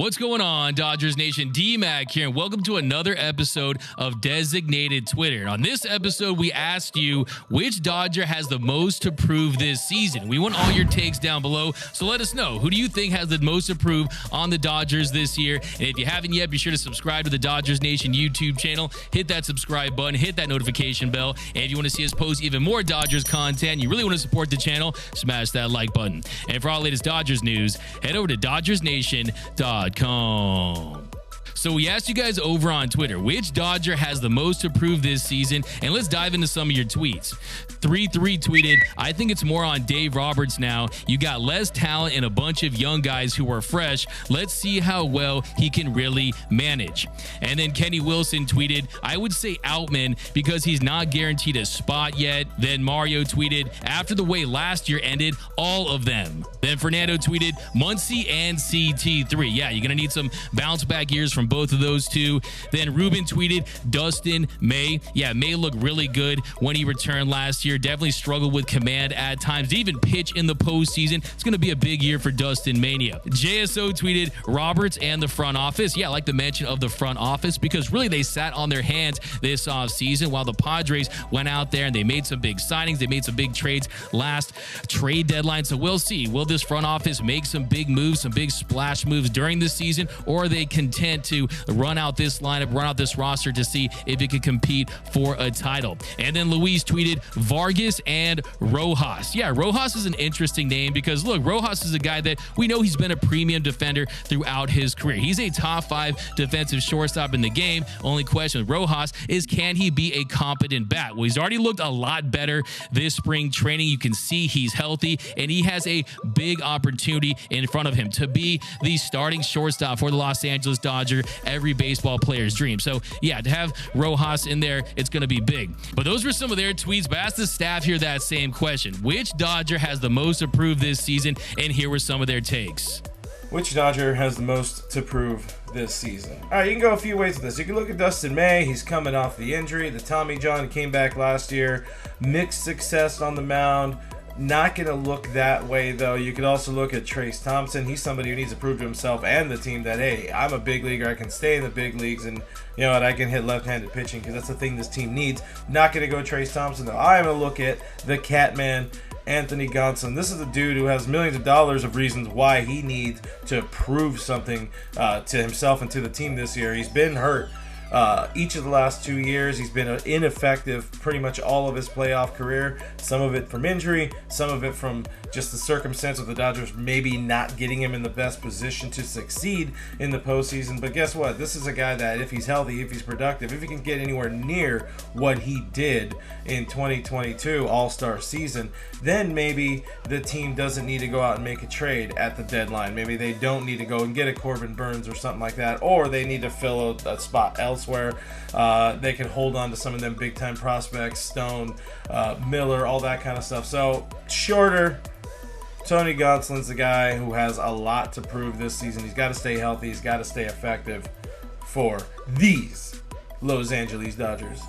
What's going on, Dodgers Nation? D-Mac here, and welcome to another episode of Designated Twitter. And on this episode, we asked you which Dodger has the most to prove this season. We want all your takes down below, so let us know. Who do you think has the most to prove on the Dodgers this year? And if you haven't yet, be sure to subscribe to the Dodgers Nation YouTube channel. Hit that subscribe button, hit that notification bell. And if you want to see us post even more Dodgers content, you really want to support the channel, smash that like button. And for all the latest Dodgers news, head over to DodgersNation.com. So we asked you guys over on Twitter, which Dodger has the most to prove this season? And let's dive into some of your tweets. 3-3 tweeted, I think it's more on Dave Roberts now. You got less talent and a bunch of young guys who are fresh. Let's see how well he can really manage. And then Kenny Wilson tweeted, I would say Outman because he's not guaranteed a spot yet. Then Mario tweeted, after the way last year ended, all of them. Then Fernando tweeted, Muncy and CT3. Yeah, you're going to need some bounce back years from both of those two. Then Ruben tweeted, Dustin May. Yeah, May looked really good when he returned last year. Definitely struggled with command at times. Didn't even pitch in the postseason. It's going to be a big year for Dustin Mania. JSO tweeted, Roberts and the front office. Yeah, I like the mention of the front office because really they sat on their hands this offseason while the Padres went out there and they made some big signings. They made some big trades last trade deadline. So we'll see. Will this front office make some big moves, some big splash moves during the season, or are they content to run out this lineup, run out this roster to see if it could compete for a title? And then Luis tweeted, Vargas and Rojas. Yeah, Rojas is an interesting name because look, Rojas is a guy that we know he's been a premium defender throughout his career. He's a top 5 defensive shortstop in the game. Only question with Rojas is, can he be a competent bat? Well, he's already looked a lot better this spring training. You can see he's healthy and he has a big opportunity in front of him to be the starting shortstop for the Los Angeles Dodgers, every baseball player's dream. So yeah, to have Rojas in there, it's going to be big. But those were some of their tweets. But ask the staff here that same question. Which Dodger has the most to prove this season? And here were some of their takes. Which Dodger has the most to prove this season? All right, you can go a few ways with this. You can look at Dustin May. He's coming off the injury. The Tommy John came back last year. Mixed success on the mound. Not going to look that way, though. You could also look at Trace Thompson. He's somebody who needs to prove to himself and the team that, hey, I'm a big leaguer. I can stay in the big leagues, and you know what? I can hit left-handed pitching because that's the thing this team needs. Not going to go Trace Thompson, though. I'm going to look at the Catman, Anthony Gonsolin. This is a dude who has millions of dollars of reasons why he needs to prove something to himself and to the team this year. He's been hurt. Each of the last 2 years, he's been ineffective pretty much all of his playoff career. Some of it from injury, some of it from just the circumstance of the Dodgers maybe not getting him in the best position to succeed in the postseason. But guess what? This is a guy that if he's healthy, if he's productive, if he can get anywhere near what he did in 2022 All-Star season, then maybe the team doesn't need to go out and make a trade at the deadline. Maybe they don't need to go and get a Corbin Burns or something like that, or they need to fill a spot elsewhere. They can hold on to some of them big-time prospects, Stone, Miller, all that kind of stuff. So, shorter, Tony Gonsolin's the guy who has a lot to prove this season. He's got to stay healthy. He's got to stay effective for these Los Angeles Dodgers.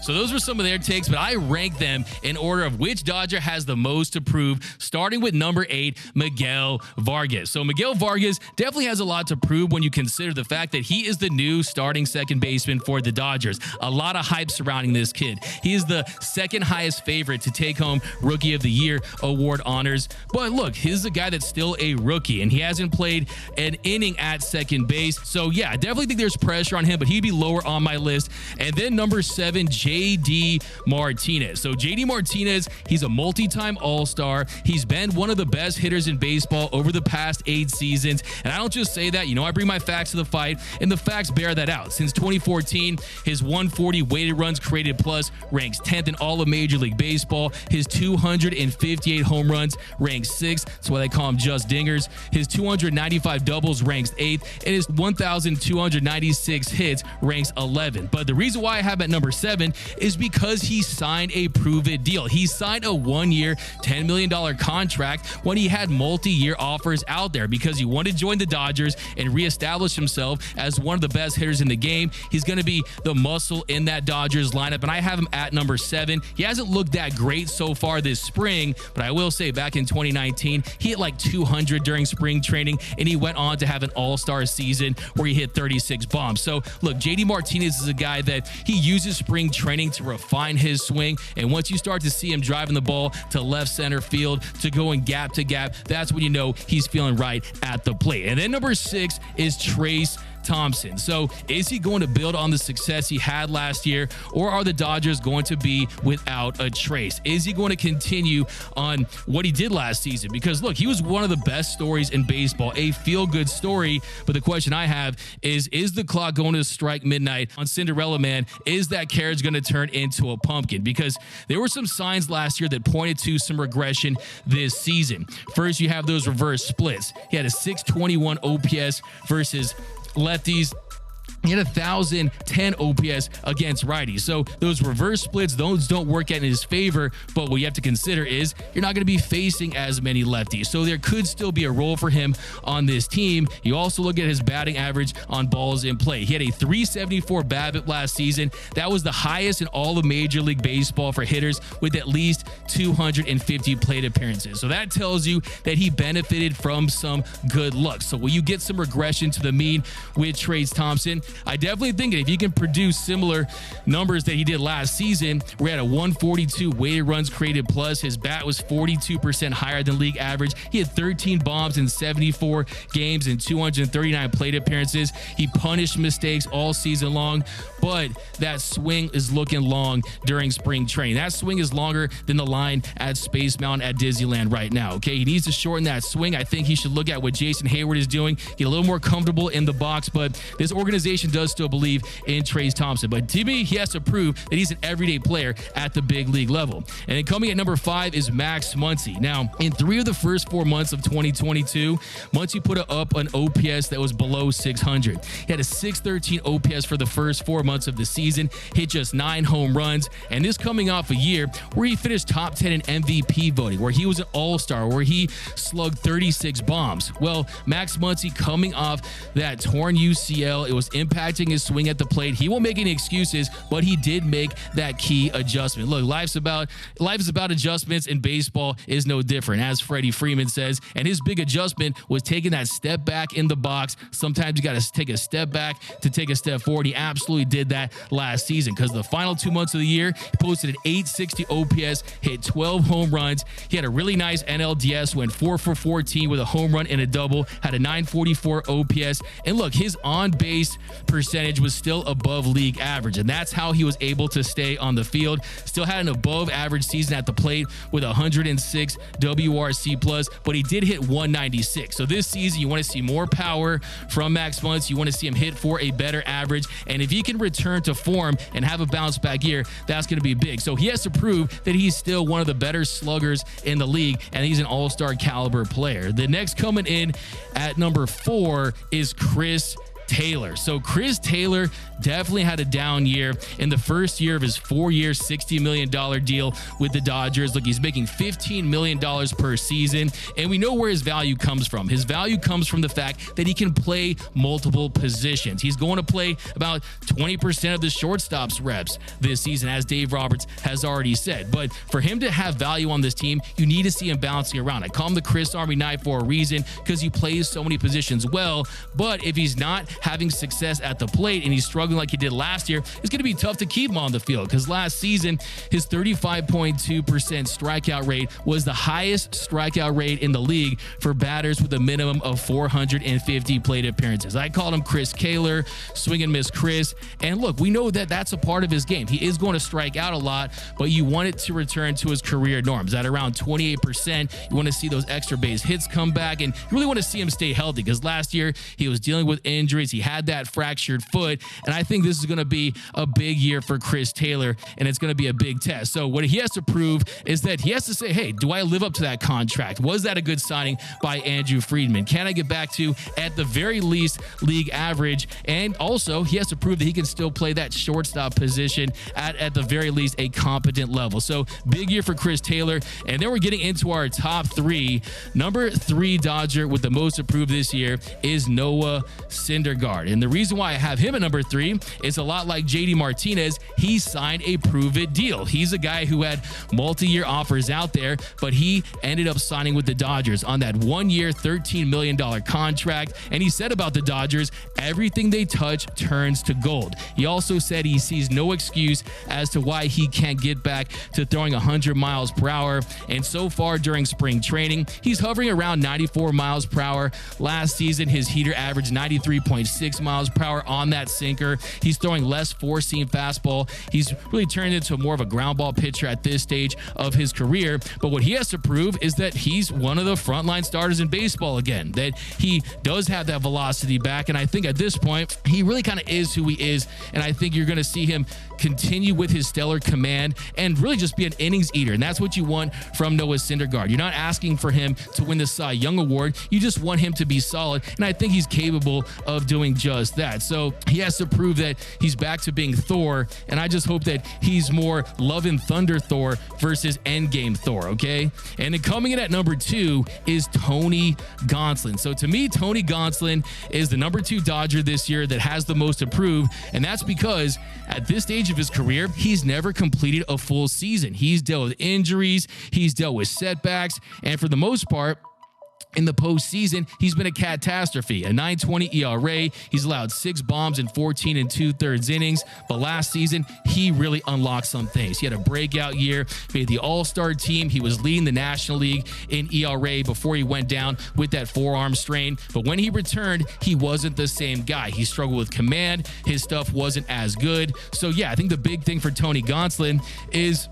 So those were some of their takes, but I ranked them in order of which Dodger has the most to prove, starting with number 8, Miguel Vargas. So Miguel Vargas definitely has a lot to prove when you consider the fact that he is the new starting second baseman for the Dodgers. A lot of hype surrounding this kid. He is the second highest favorite to take home Rookie of the Year award honors. But look, he's a guy that's still a rookie, and he hasn't played an inning at second base. So yeah, I definitely think there's pressure on him, but he'd be lower on my list. And then number 7, J.D. Martinez. So J.D. Martinez, he's a multi-time All-Star. He's been one of the best hitters in baseball over the past 8 seasons. And I don't just say that, I bring my facts to the fight, and the facts bear that out. Since 2014, his 140 weighted runs created plus ranks 10th in all of Major League Baseball. His 258 home runs ranks 6th. That's why they call him just dingers. His 295 doubles ranks 8th, and his 1,296 hits ranks 11th. But the reason why I have at number 7 is because he signed a prove-it deal. He signed a 1-year, $10 million contract when he had multi-year offers out there because he wanted to join the Dodgers and reestablish himself as one of the best hitters in the game. He's going to be the muscle in that Dodgers lineup, and I have him at number 7. He hasn't looked that great so far this spring, but I will say back in 2019, he hit like 200 during spring training, and he went on to have an all-star season where he hit 36 bombs. So look, JD Martinez is a guy that he uses spring training to refine his swing, and once you start to see him driving the ball to left center field, to going gap to gap, that's when you know he's feeling right at the plate. And then number 6 is Trace Thompson. So is he going to build on the success he had last year, or are the Dodgers going to be without a Trace? Is he going to continue on what he did last season? Because look, he was one of the best stories in baseball, a feel-good story. But the question I have is the clock going to strike midnight on Cinderella Man? Is that carriage going to turn into a pumpkin? Because there were some signs last year that pointed to some regression this season. First, you have those reverse splits. He had a 621 OPS versus lefties. He had 1,010 OPS against righties. So those reverse splits, those don't work out in his favor. But what you have to consider is you're not going to be facing as many lefties. So there could still be a role for him on this team. You also look at his batting average on balls in play. He had a 374 BABIP last season. That was the highest in all of Major League Baseball for hitters with at least 250 plate appearances. So that tells you that he benefited from some good luck. So will you get some regression to the mean with Trace Thompson? I definitely think that if you can produce similar numbers that he did last season, we're at a 142 weighted runs created plus. His bat was 42% higher than league average. He had 13 bombs in 74 games and 239 plate appearances. He punished mistakes all season long, but that swing is looking long during spring training. That swing is longer than the line at Space Mountain at Disneyland right now. Okay, he needs to shorten that swing. I think he should look at what Jason Hayward is doing, get a little more comfortable in the box, but this organization does still believe in Trace Thompson. But to me, he has to prove that he's an everyday player at the big league level. And then coming at number 5 is Max Muncy. Now, in 3 of the first 4 months of 2022, Muncy put up an OPS that was below 600. He had a 613 OPS for the first 4 months of the season, hit just 9 home runs, and this coming off a year where he finished top 10 in MVP voting, where he was an all-star, where he slugged 36 bombs. Well, Max Muncy coming off that torn UCL, it was impacting his swing at the plate. He won't make any excuses, but he did make that key adjustment. Look, life is about adjustments, and baseball is no different, as Freddie Freeman says. And his big adjustment was taking that step back in the box. Sometimes you got to take a step back to take a step forward. He absolutely did that last season, because the final 2 months of the year, he posted an 860 OPS, hit 12 home runs. He had a really nice NLDS, went 4 for 14 with a home run and a double, had a 944 OPS. And look, his on-base percentage was still above league average, and that's how he was able to stay on the field. Still had an above average season at the plate with 106 WRC plus, but he did hit 196. So this season, you want to see more power from Max Muncy. You want to see him hit for a better average, and if he can return to form and have a bounce back year, that's going to be big. So he has to prove that he's still one of the better sluggers in the league, and he's an all-star caliber player. The next coming in at number 4 is Chris Taylor. So Chris Taylor definitely had a down year in the first year of his 4-year, $60 million deal with the Dodgers. Look, he's making $15 million per season, and we know where his value comes from. His value comes from the fact that he can play multiple positions. He's going to play about 20% of the shortstop's reps this season, as Dave Roberts has already said. But for him to have value on this team, you need to see him bouncing around. I call him the Chris Army Knight for a reason, because he plays so many positions well. But if he's not having success at the plate and he's struggling like he did last year, it's going to be tough to keep him on the field, because last season his 35.2% strikeout rate was the highest strikeout rate in the league for batters with a minimum of 450 plate appearances. I called him Chris Taylor, swing and miss Chris. And look, we know that that's a part of his game. He is going to strike out a lot, but you want it to return to his career norms at around 28%. You want to see those extra base hits come back, and you really want to see him stay healthy, because last year he was dealing with injuries. place. He had that fractured foot, and I think this is going to be a big year for Chris Taylor, and it's going to be a big test. So what he has to prove is that he has to say, hey, do I live up to that contract? Was that a good signing by Andrew Friedman? Can I get back to, at the very least, league average? And also, he has to prove that he can still play that shortstop position at the very least a competent level. So big year for Chris Taylor. And then we're getting into our top three. Number 3 Dodger with the most approved this year is Noah Syndergaard. And the reason why I have him at number 3 is a lot like JD Martinez. He signed a prove-it deal. He's a guy who had multi-year offers out there, but he ended up signing with the Dodgers on that 1-year, $13 million contract. And he said about the Dodgers, everything they touch turns to gold. He also said he sees no excuse as to why he can't get back to throwing 100 miles per hour. And so far during spring training, he's hovering around 94 miles per hour. Last season, his heater averaged 93.6 miles per hour on that sinker. He's throwing less four-seam fastball. He's really turned into more of a ground ball pitcher at this stage of his career. But what he has to prove is that he's one of the frontline starters in baseball again, that he does have that velocity back. And I think at this point, he really kind of is who he is. And I think you're going to see him continue with his stellar command and really just be an innings eater. And that's what you want from Noah Syndergaard. You're not asking for him to win the Cy Young Award. You just want him to be solid. And I think he's capable of doing just that. So he has to prove that he's back to being Thor. And I just hope that he's more Love and Thunder Thor versus Endgame Thor. Okay. And then coming in at number 2 is Tony Gonsolin. So to me, Tony Gonsolin is the number 2 Dodger this year that has the most approved. And that's because at this stage of his career, he's never completed a full season. He's dealt with injuries, he's dealt with setbacks, and for the most part, in the postseason, he's been a catastrophe. A 9.20 ERA. He's allowed 6 bombs in 14 2/3 innings. But last season, he really unlocked some things. He had a breakout year, made the All-Star team. He was leading the National League in ERA before he went down with that forearm strain. But when he returned, he wasn't the same guy. He struggled with command. His stuff wasn't as good. So yeah, I think the big thing for Tony Gonsolin is,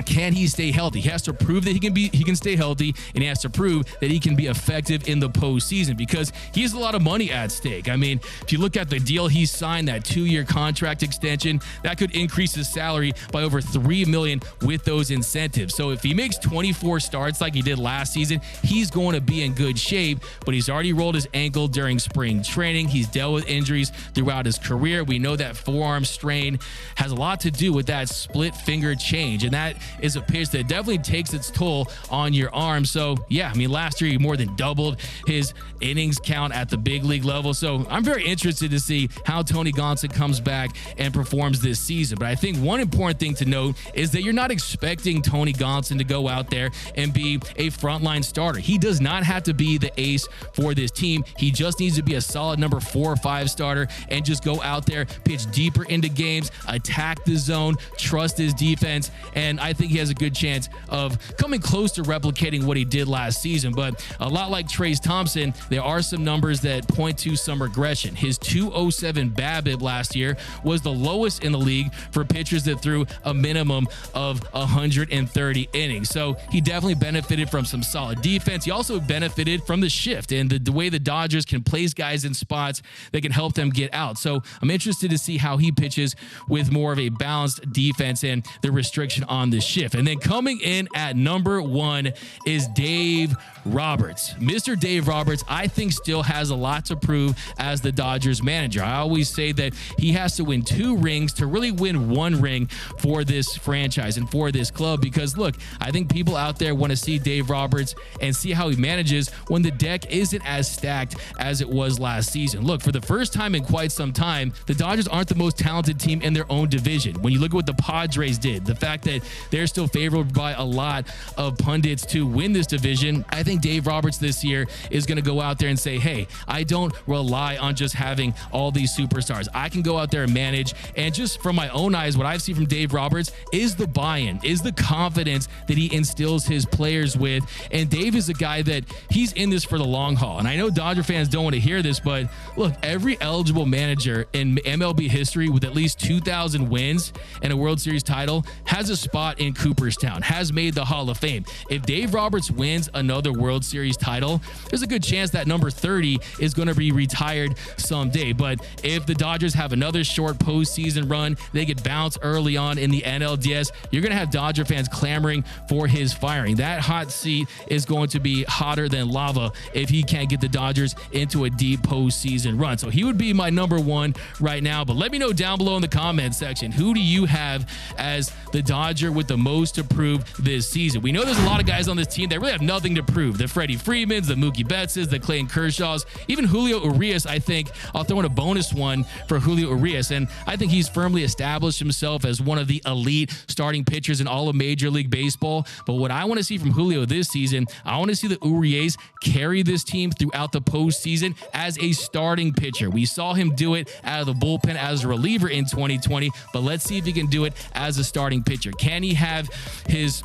can he stay healthy? He has to prove that he can stay healthy, and he has to prove that he can be effective in the postseason because he has a lot of money at stake. I mean, if you look at the deal he signed, that 2-year contract extension, that could increase his salary by over $3 million with those incentives. So if he makes 24 starts like he did last season, he's going to be in good shape, but he's already rolled his ankle during spring training. He's dealt with injuries throughout his career. We know that forearm strain has a lot to do with that split finger change, and that is a pitch that definitely takes its toll on your arm. So yeah, I mean, last year he more than doubled his innings count at the big league level. So I'm very interested to see how Tony Gonsolin comes back and performs this season. But I think one important thing to note is that you're not expecting Tony Gonsolin to go out there and be a frontline starter. He does not have to be the ace for this team. He just needs to be a solid number 4 or 5 starter and just go out there, pitch deeper into games, attack the zone, trust his defense. And I think he has a good chance of coming close to replicating what he did last season. But a lot like Thompson, there are some numbers that point to some regression. His 207 BABIP last year was the lowest in the league for pitchers that threw a minimum of 130 innings. So he definitely benefited from some solid defense. He also benefited from the shift and the way the Dodgers can place guys in spots that can help them get out. So I'm interested to see how he pitches with more of a balanced defense and the restriction on the shift. And then coming in at number 1 is Dave Roberts. Mr. Dave Roberts, I think, still has a lot to prove as the Dodgers manager. I always say that he has to win 2 rings to really win 1 ring for this franchise and for this club, because look, I think people out there want to see Dave Roberts and see how he manages when the deck isn't as stacked as it was last season. Look, for the first time in quite some time, the Dodgers aren't the most talented team in their own division. When you look at what the Padres did, the fact that they're still favored by a lot of pundits to win this division, I think Dave Roberts this year is going to go out there and say, hey, I don't rely on just having all these superstars. I can go out there and manage. And just from my own eyes, what I've seen from Dave Roberts is the buy-in, is the confidence that he instills his players with. And Dave is a guy that he's in this for the long haul. And I know Dodger fans don't want to hear this, but look, every eligible manager in MLB history with at least 2,000 wins and a World Series title has a spot in in Cooperstown, has made the Hall of Fame. If Dave Roberts wins another World Series title, there's a good chance that number 30 is going to be retired someday. But if the Dodgers have another short postseason run, they get bounced early on in the NLDS, you're going to have Dodger fans clamoring for his firing. That hot seat is going to be hotter than lava if he can't get the Dodgers into a deep postseason run. So he would be my number one right now. But let me know down below in the comments section, who do you have as the Dodger with the most to prove this season? We know there's a lot of guys on this team that really have nothing to prove. The Freddie Freemans, the Mookie Bettses, the Clayton Kershaws, even Julio Urias. I think I'll throw in a bonus one for Julio Urias, and I think he's firmly established himself as one of the elite starting pitchers in all of Major League Baseball. But what I want to see from Julio this season, I want to see the Urias carry this team throughout the postseason as a starting pitcher. We saw him do it out of the bullpen as a reliever in 2020, but let's see if he can do it as a starting pitcher. Can he have his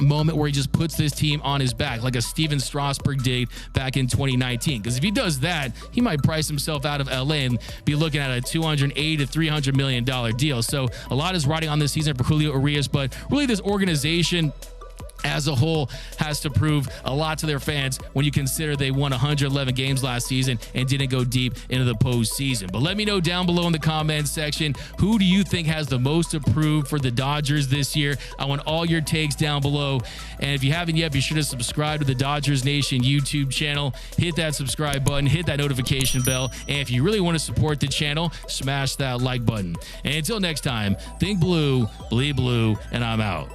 moment where he just puts this team on his back like a Steven Strasburg did back in 2019? Because if he does that, he might price himself out of LA and be looking at a $280 to $300 million deal. So a lot is riding on this season for Julio Urias, but really this organization as a whole has to prove a lot to their fans when you consider they won 111 games last season and didn't go deep into the postseason. But let me know down below in the comments section, who do you think has the most to prove for the Dodgers this year? I want all your takes down below. And if you haven't yet, be sure to subscribe to the Dodgers Nation YouTube channel. Hit that subscribe button, hit that notification bell. And if you really want to support the channel, smash that like button. And until next time, think blue, bleed blue, and I'm out.